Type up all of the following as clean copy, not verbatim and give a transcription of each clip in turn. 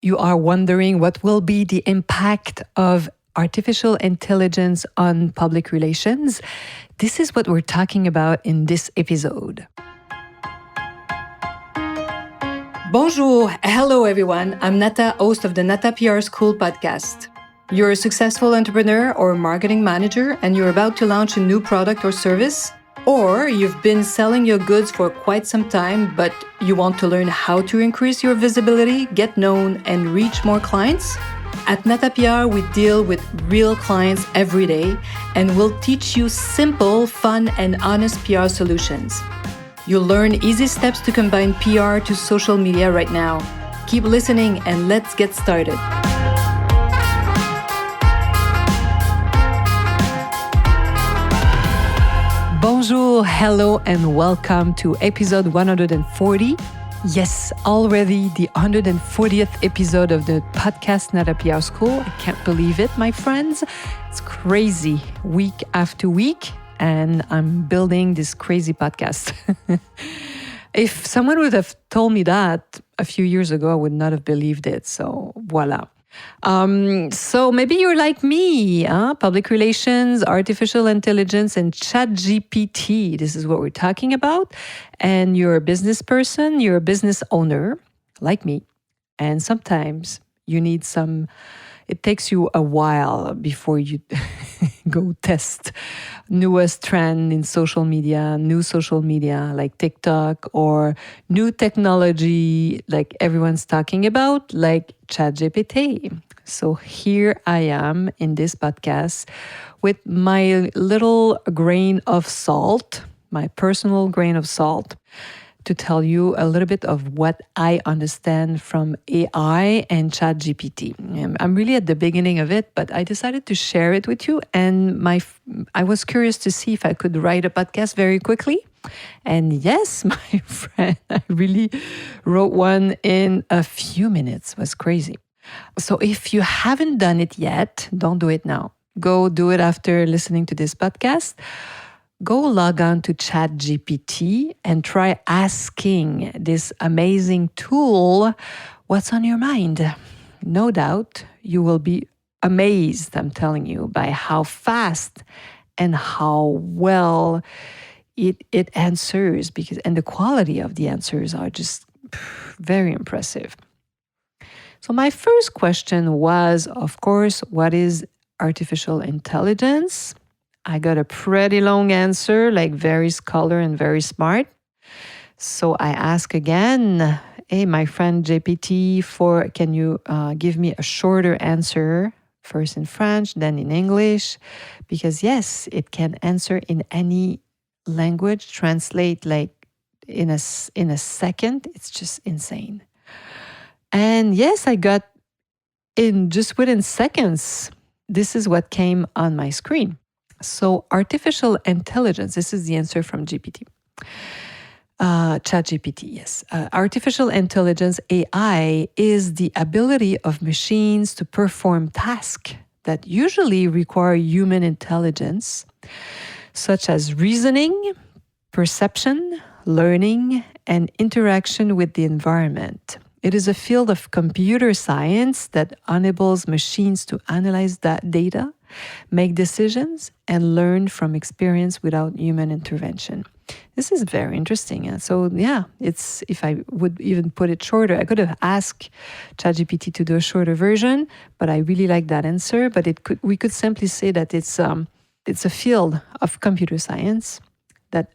you are wondering what will be the impact of artificial intelligence on public relations, this is what we're talking about in this episode. Bonjour, hello everyone. I'm Nata, host of the Nata PR School podcast. You're a successful entrepreneur or marketing manager and you're about to launch a new product or service, or you've been selling your goods for quite some time, but you want to learn how to increase your visibility, get known, and reach more clients? At Nata PR, we deal with real clients every day and we'll teach you simple, fun, and honest PR solutions. You'll learn easy steps to combine PR to social media right now. Keep listening and let's get started. Bonjour, hello, and welcome to episode 140. Yes, already the 140th episode of the podcast Nata PR School. I can't believe it, my friends. It's crazy, week after week, and I'm building this crazy podcast. If someone would have told me that a few years ago, I would not have believed it. So voila. So maybe you're like me, public relations, artificial intelligence, and ChatGPT. This is what we're talking about. And you're a business person, you're a business owner, like me. And sometimes you need it takes you a while before you go test newest trend in social media, new social media like TikTok, or new technology like everyone's talking about, like ChatGPT. So here I am in this podcast with my little grain of salt, my personal grain of salt, to tell you a little bit of what I understand from AI and ChatGPT. I'm really at the beginning of it, but I decided to share it with you. And I was curious to see if I could write a podcast very quickly. And yes, my friend, I really wrote one in a few minutes. It was crazy. So if you haven't done it yet, don't do it now. Go do it after listening to this podcast. Go log on to ChatGPT and try asking this amazing tool what's on your mind. No doubt you will be amazed, I'm telling you, by how fast and how well it answers, and the quality of the answers are just very impressive. So my first question was, of course, what is artificial intelligence? I got a pretty long answer, like very scholar and very smart. So I ask again, hey, my friend GPT, can you give me a shorter answer, first in French, then in English? Because yes, it can answer in any language, translate like in a second. It's just insane. And yes, I got within seconds, this is what came on my screen. So artificial intelligence, this is the answer from GPT. ChatGPT, yes. Artificial intelligence, AI, is the ability of machines to perform tasks that usually require human intelligence, such as reasoning, perception, learning, and interaction with the environment. It is a field of computer science that enables machines to analyze that data, make decisions, and learn from experience without human intervention. This is very interesting. So yeah, if I would even put it shorter, I could have asked ChatGPT to do a shorter version, but I really like that answer. But we could simply say that it's a field of computer science that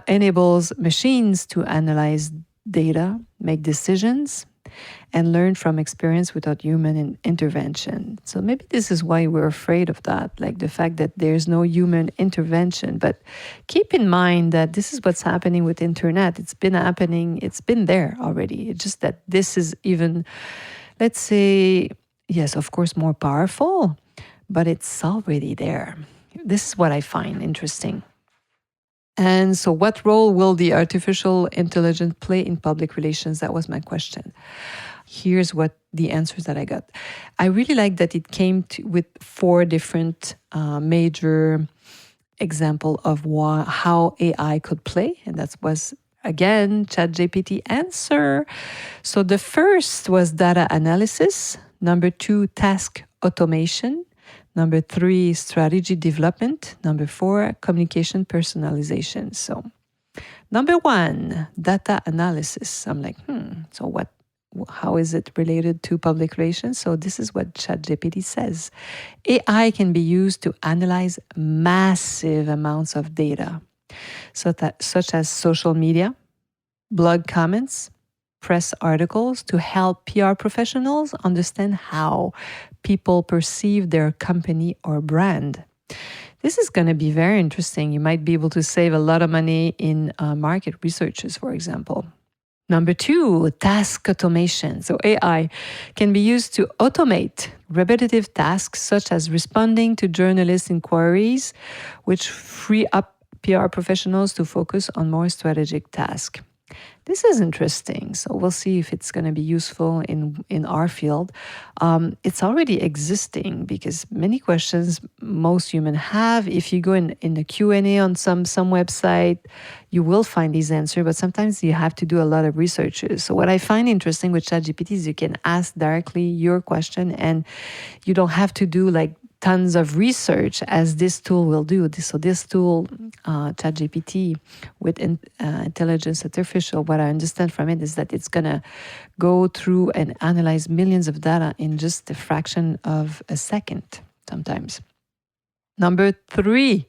enables machines to analyze data, make decisions, and learn from experience without human intervention. So maybe this is why we're afraid of that, like the fact that there's no human intervention. But keep in mind that this is what's happening with internet. It's been happening, it's been there already. It's just that this is even, let's say, yes, of course, more powerful, but it's already there. This is what I find interesting. And so what role will the artificial intelligence play in public relations? That was my question. Here's what the answers that I got. I really like that it came with 4 different major example of how AI could play, and that was Again, ChatGPT answer. So the first was data analysis. Number 2, task automation. Number 3, strategy development. Number 4, communication personalization. So number 1, data analysis. I'm like, so how is it related to public relations? So this is what ChatGPT says. AI can be used to analyze massive amounts of data, such as social media, blog comments, press articles, to help PR professionals understand how people perceive their company or brand. This is going to be very interesting. You might be able to save a lot of money in market researches, for example. Number 2, task automation. So AI can be used to automate repetitive tasks such as responding to journalist inquiries, which free up PR professionals to focus on more strategic tasks. This is interesting. So we'll see if it's going to be useful in our field. It's already existing because many questions most humans have, if you go in the Q&A on some website, you will find these answers, but sometimes you have to do a lot of researches. So what I find interesting with ChatGPT is you can ask directly your question and you don't have to do like tons of research as this tool will do. So this tool, ChatGPT, with intelligence artificial, what I understand from it is that it's going to go through and analyze millions of data in just a fraction of a second sometimes. Number 3,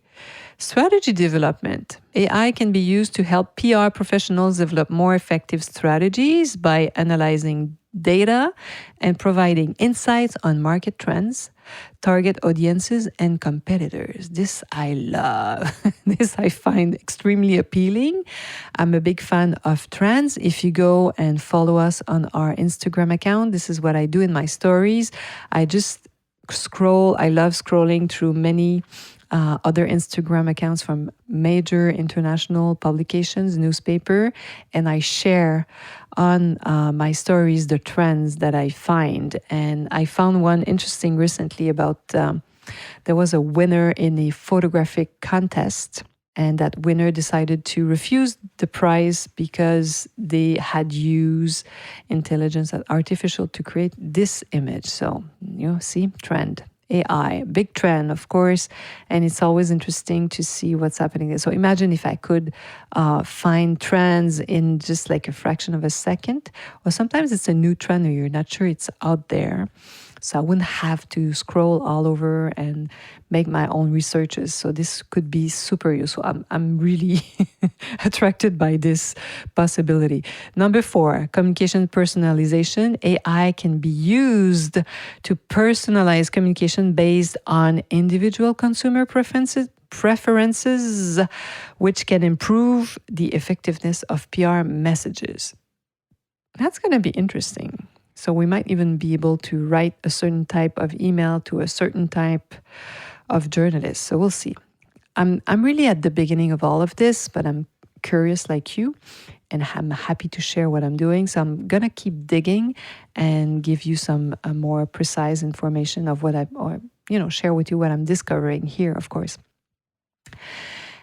strategy development. AI can be used to help PR professionals develop more effective strategies by analyzing data and providing insights on market trends, target audiences, and competitors. This I love. This I find extremely appealing. I'm a big fan of trends. If you go and follow us on our Instagram account, this is what I do in my stories. I just scroll. I love scrolling through many other Instagram accounts from major international publications, newspaper, and I share on my stories the trends that I find. And I found one interesting recently about there was a winner in a photographic contest, and that winner decided to refuse the prize because they had used intelligence artificial to create this image. So, see, trend. AI, big trend, of course, and it's always interesting to see what's happening there. So imagine if I could find trends in just like a fraction of a second, or sometimes it's a new trend or you're not sure it's out there. So I wouldn't have to scroll all over and make my own researches. So this could be super useful. I'm really attracted by this possibility. Number 4, communication personalization. AI can be used to personalize communication based on individual consumer preferences, which can improve the effectiveness of PR messages. That's going to be interesting. So we might even be able to write a certain type of email to a certain type of journalist. So we'll see. I'm really at the beginning of all of this, but I'm curious like you, and I'm happy to share what I'm doing. So I'm gonna keep digging and give you some more precise information of what share with you what I'm discovering here, of course.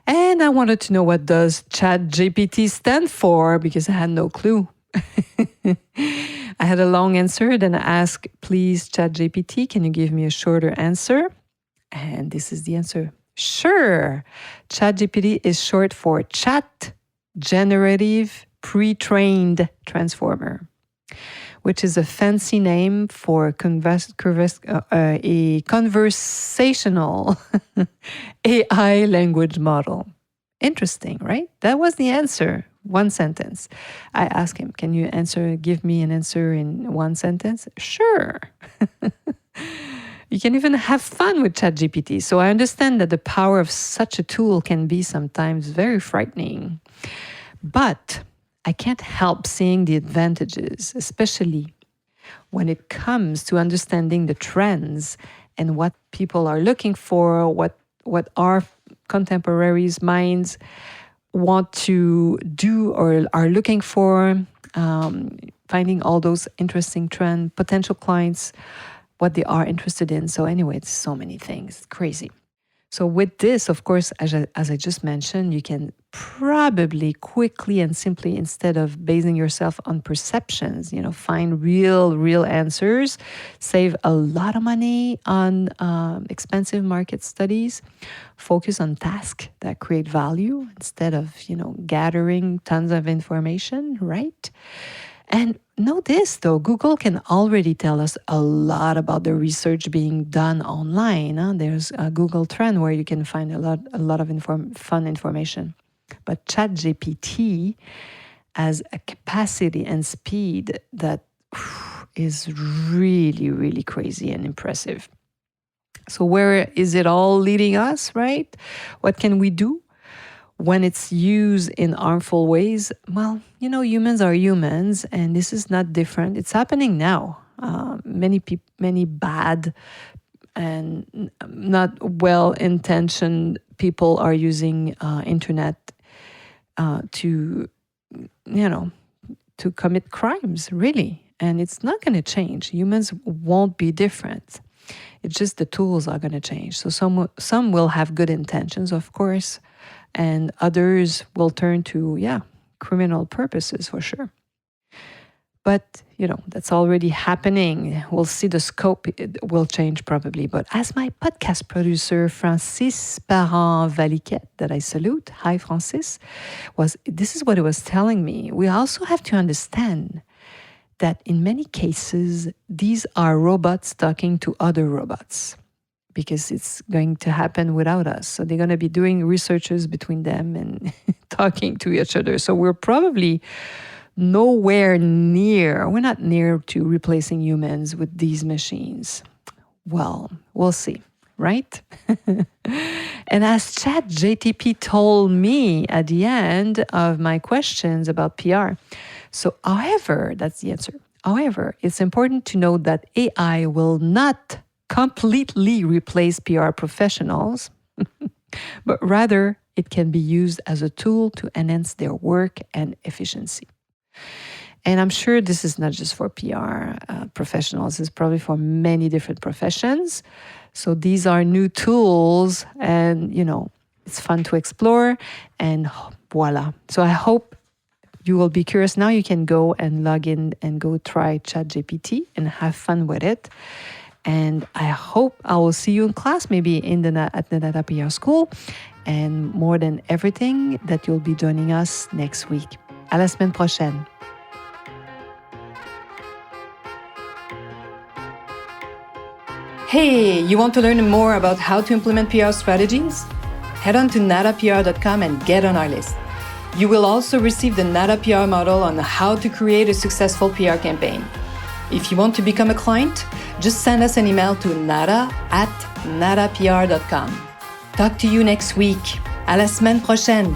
And I wanted to know, what does ChatGPT stand for, because I had no clue. I had a long answer, then I asked, please, ChatGPT, can you give me a shorter answer? And this is the answer. Sure. ChatGPT is short for Chat Generative Pre-trained Transformer, which is a fancy name for a conversational AI language model. Interesting, right? That was the answer. One sentence. I asked him, can you give me an answer in one sentence? Sure. You can even have fun with ChatGPT. So I understand that the power of such a tool can be sometimes very frightening. But I can't help seeing the advantages, especially when it comes to understanding the trends and what people are looking for, what our contemporaries' minds want to do or are looking for, finding all those interesting trends, potential clients, what they are interested in. So anyway, it's so many things. It's crazy. So with this, of course, as I just mentioned, you can probably quickly and simply, instead of basing yourself on perceptions, find real answers, save a lot of money on expensive market studies, focus on tasks that create value instead of, gathering tons of information, right? And know this, though, Google can already tell us a lot about the research being done online. There's a Google Trend where you can find a lot of fun information. But ChatGPT has a capacity and speed that is really crazy and impressive. So where is it all leading us, right? What can we do? When it's used in harmful ways, well, humans are humans, and this is not different. It's happening now. Many bad and not well-intentioned people are using internet to commit crimes, really. And it's not going to change. Humans won't be different. It's just the tools are going to change. So some will have good intentions, of course, and others will turn to, criminal purposes for sure. But, that's already happening. We'll see the scope will change probably. But as my podcast producer, Francis Parent-Valiquette, that I salute, hi Francis, this is what he was telling me. We also have to understand that in many cases, these are robots talking to other robots, because it's going to happen without us. So they're going to be doing researches between them and talking to each other. So we're probably we're not near to replacing humans with these machines. Well, we'll see, right? And as ChatGPT told me at the end of my questions about PR, however, that's the answer. However, it's important to note that AI will not completely replace PR professionals, but rather it can be used as a tool to enhance their work and efficiency. And I'm sure this is not just for PR professionals, it's probably for many different professions. So these are new tools, and, it's fun to explore, and voila. So I hope you will be curious. Now you can go and log in and go try ChatGPT and have fun with it. And I hope I will see you in class, maybe at the Nata PR School. And more than everything, that you'll be joining us next week. À la semaine prochaine. Hey, you want to learn more about how to implement PR strategies? Head on to natapr.com and get on our list. You will also receive the Nata PR model on how to create a successful PR campaign. If you want to become a client, just send us an email to nata@natapr.com. Talk to you next week. À la semaine prochaine.